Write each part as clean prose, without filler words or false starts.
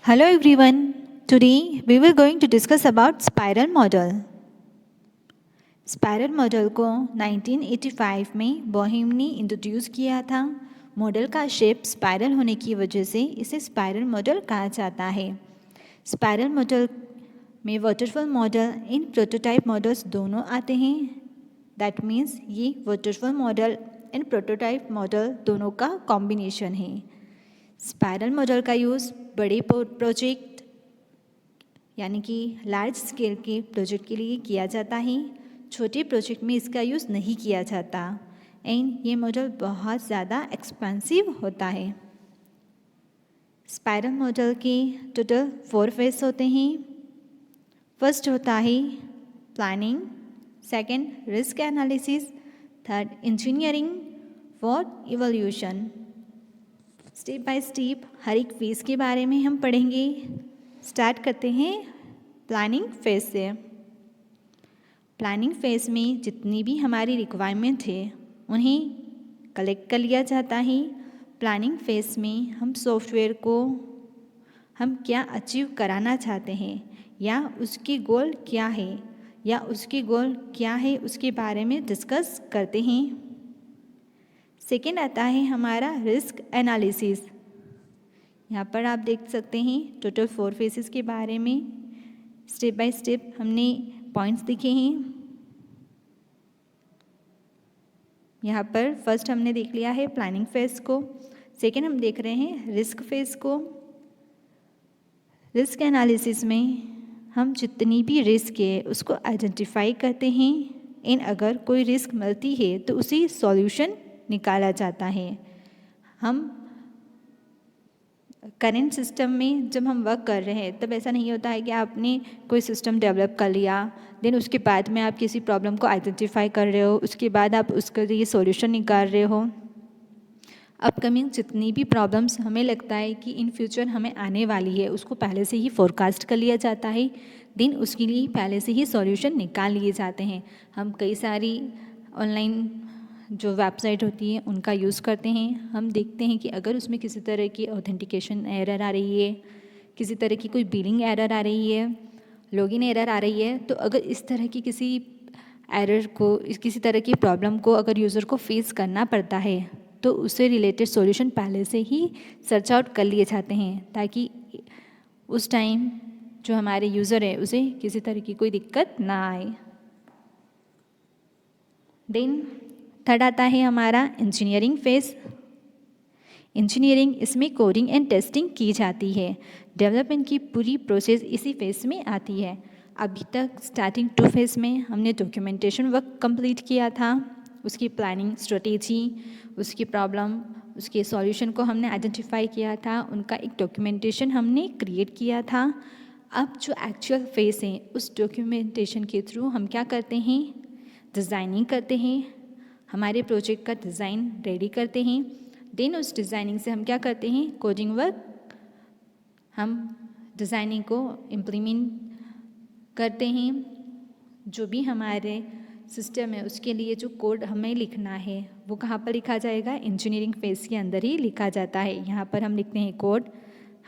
Hello everyone. Today we were going to discuss about spiral model. Spiral model को 1985 में Boheme ने introduce किया था। मॉडल का शेप स्पायरल होने की वजह से इसे स्पायरल मॉडल कहा जाता है। स्पायरल मॉडल में वाटरफॉल मॉडल इन प्रोटोटाइप मॉडल्स दोनों आते हैं। दैट मीन्स ये waterfall model and prototype model दोनों का कॉम्बिनेशन है। स्पायरल मॉडल का यूज़ बड़े प्रोजेक्ट यानी कि लार्ज स्केल के प्रोजेक्ट के लिए किया जाता है। छोटे प्रोजेक्ट में इसका यूज़ नहीं किया जाता एंड ये मॉडल बहुत ज़्यादा एक्सपेंसिव होता है। स्पायरल मॉडल के टोटल 4 फेज होते हैं। फर्स्ट होता है planning, second risk analysis, third engineering, fourth evolution. Step by step हर एक फेज़ के बारे में हम पढ़ेंगे। स्टार्ट करते हैं प्लानिंग फेज़ से। प्लानिंग फेज़ में जितनी भी हमारी रिक्वायरमेंट है उन्हें कलेक्ट कर लिया जाता है। प्लानिंग फेज़ में हम सॉफ्टवेयर को हम क्या अचीव कराना चाहते हैं या उसकी गोल क्या है उसके बारे में डिस्कस करते हैं। सेकेंड आता है हमारा रिस्क एनालिसिस। यहाँ पर आप देख सकते हैं टोटल 4 फेसेस के बारे में स्टेप बाय स्टेप हमने पॉइंट्स लिखे हैं। यहाँ पर फर्स्ट हमने देख लिया है प्लानिंग फेज को, सेकेंड हम देख रहे हैं रिस्क फेज को। रिस्क एनालिसिस में हम जितनी भी रिस्क है उसको आइडेंटिफाई करते हैं एंड अगर कोई रिस्क मिलती है तो उसी सॉल्यूशन निकाला जाता है। हम करेंट सिस्टम में जब हम वर्क कर रहे हैं तब ऐसा नहीं होता है कि आपने कोई सिस्टम डेवलप कर लिया देन उसके बाद में आप किसी प्रॉब्लम को आइडेंटिफाई कर रहे हो, उसके बाद आप उसके लिए सॉल्यूशन निकाल रहे हो। अपकमिंग जितनी भी प्रॉब्लम्स हमें लगता है कि इन फ्यूचर हमें आने वाली है उसको पहले से ही फोरकास्ट कर लिया जाता है, देन उसके लिए पहले से ही सॉल्यूशन निकाल लिए जाते हैं। हम कई सारी ऑनलाइन जो वेबसाइट होती है उनका यूज़ करते हैं। हम देखते हैं कि अगर उसमें किसी तरह की ऑथेंटिकेशन एरर आ रही है, किसी तरह की कोई बिलिंग एरर आ रही है, लॉगिन एरर आ रही है, तो अगर इस तरह की किसी एरर को, किसी तरह की प्रॉब्लम को अगर यूज़र को फेस करना पड़ता है तो उससे रिलेटेड सॉल्यूशन पहले से ही सर्च आउट कर लिए जाते हैं ताकि उस टाइम जो हमारे यूज़र है उसे किसी तरह की कोई दिक्कत ना आए। देन थर्ड आता है हमारा इंजीनियरिंग फेज़। इंजीनियरिंग इसमें कोडिंग एंड टेस्टिंग की जाती है। डेवलपमेंट की पूरी प्रोसेस इसी फेज़ में आती है। अभी तक स्टार्टिंग 2 फेज़ में हमने डॉक्यूमेंटेशन वर्क कंप्लीट किया था, उसकी प्लानिंग, स्ट्रेटेजी, उसकी प्रॉब्लम, उसके सॉल्यूशन को हमने आइडेंटिफाई किया था, उनका एक डॉक्यूमेंटेशन हमने क्रिएट किया था। अब जो एक्चुअल फेज़ है उस डॉक्यूमेंटेशन के थ्रू हम क्या करते हैं, डिज़ाइनिंग करते हैं, हमारे प्रोजेक्ट का डिज़ाइन रेडी करते हैं। देन उस डिज़ाइनिंग से हम क्या करते हैं, कोडिंग वर्क, हम डिज़ाइनिंग को इम्प्लीमेंट करते हैं। जो भी हमारे सिस्टम है उसके लिए जो कोड हमें लिखना है वो कहाँ पर लिखा जाएगा, इंजीनियरिंग फेज़ के अंदर ही लिखा जाता है। यहाँ पर हम लिखते हैं कोड,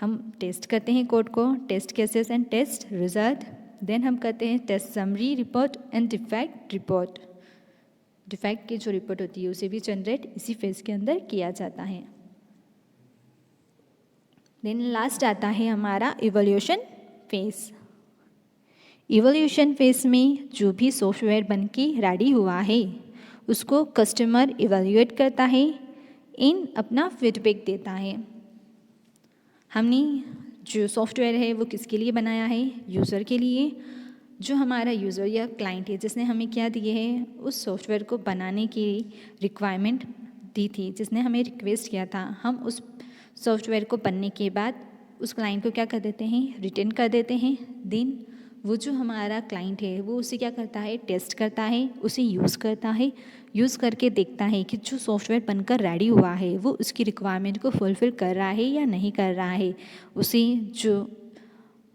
हम टेस्ट करते हैं कोड को, test cases and test result. Then हम करते हैं test summary report and defect report. Defect की जो रिपोर्ट होती है उसे भी जनरेट इसी फेज़ के अंदर किया जाता है। देन लास्ट आता है हमारा इवोल्यूशन फेज़। इवोल्यूशन फेज़ में जो भी सॉफ्टवेयर बन के रेडी हुआ है उसको कस्टमर इवैल्यूएट करता है, इन अपना फीडबैक देता है। हमने जो सॉफ्टवेयर है वो किसके लिए बनाया है, यूज़र के लिए। जो हमारा यूज़र या क्लाइंट है जिसने हमें क्या दिए है, उस सॉफ्टवेयर को बनाने की रिक्वायरमेंट दी थी, जिसने हमें रिक्वेस्ट किया था, हम उस सॉफ्टवेयर को बनने के बाद उस क्लाइंट को क्या कर देते हैं, रिटर्न कर देते हैं। देन वो जो हमारा क्लाइंट है वो उसे क्या करता है, टेस्ट करता है, उसे यूज़ करता है, यूज़ करके देखता है कि जो सॉफ्टवेयर बनकर रेडी हुआ है वो उसकी रिक्वायरमेंट को फुलफ़िल कर रहा है या नहीं कर रहा है। उसे जो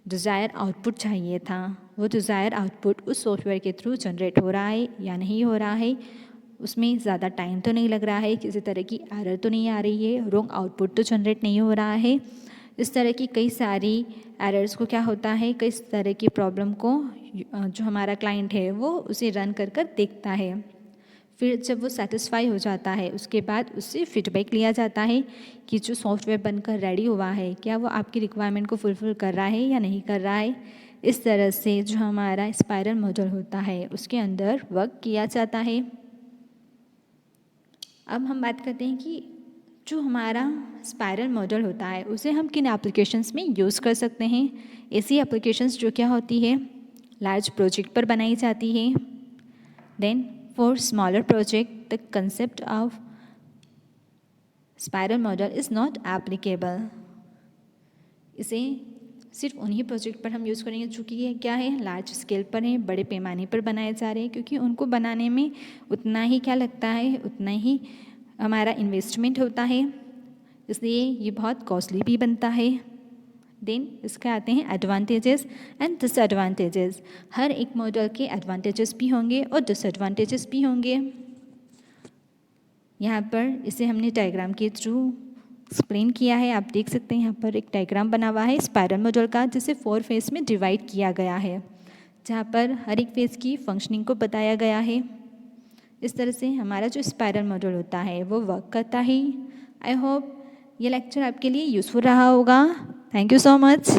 डिज़ायर आउटपुट चाहिए था वो डिज़ायर आउटपुट उस सॉफ्टवेयर के थ्रू जनरेट हो रहा है या नहीं हो रहा है, उसमें ज़्यादा टाइम तो नहीं लग रहा है, किसी तरह की एरर तो नहीं आ रही है, रॉन्ग आउटपुट तो जनरेट नहीं हो रहा है। इस तरह की कई सारी एरर्स को क्या होता है, कई तरह की प्रॉब्लम को जो हमारा क्लाइंट है वो उसे रन कर कर देखता है। फिर जब वो सेटिस्फाई हो जाता है उसके बाद उससे फीडबैक लिया जाता है कि जो सॉफ्टवेयर बनकर रेडी हुआ है क्या वो आपकी रिक्वायरमेंट को फुलफ़िल कर रहा है या नहीं कर रहा है। इस तरह से जो हमारा स्पाइरल मॉडल होता है उसके अंदर वर्क किया जाता है। अब हम बात करते हैं कि जो हमारा स्पाइरल मॉडल होता है उसे हम किन एप्लीकेशंस में यूज़ कर सकते हैं। ऐसी एप्लीकेशंस जो क्या होती है, लार्ज प्रोजेक्ट पर बनाई जाती है। Then for smaller project the concept of spiral model is not applicable. इसे सिर्फ उन्हीं प्रोजेक्ट पर हम यूज़ करेंगे जो कि ये क्या है, लार्ज स्केल पर हैं, बड़े पैमाने पर बनाए जा रहे हैं, क्योंकि उनको बनाने में उतना ही क्या लगता है, उतना ही हमारा इन्वेस्टमेंट होता है, इसलिए ये बहुत कॉस्टली भी बनता है। देन इसके आते हैं एडवांटेजेस एंड डिसएडवांटेजेस। हर एक मॉडल के एडवांटेजेस भी होंगे और डिसएडवांटेजेस भी होंगे। यहाँ पर इसे हमने डायग्राम के थ्रू एक्सप्लेन किया है। आप देख सकते हैं यहाँ पर एक डायग्राम बना हुआ है स्पाइरल मॉडल का, जिसे 4 फेज में डिवाइड किया गया है, जहाँ पर हर एक फेज की फंक्शनिंग को बताया गया है। इस तरह से हमारा जो स्पाइरल मॉडल होता है वो वर्क करता है। आई होप ये लेक्चर आपके लिए यूज़फुल रहा होगा। Thank you so much.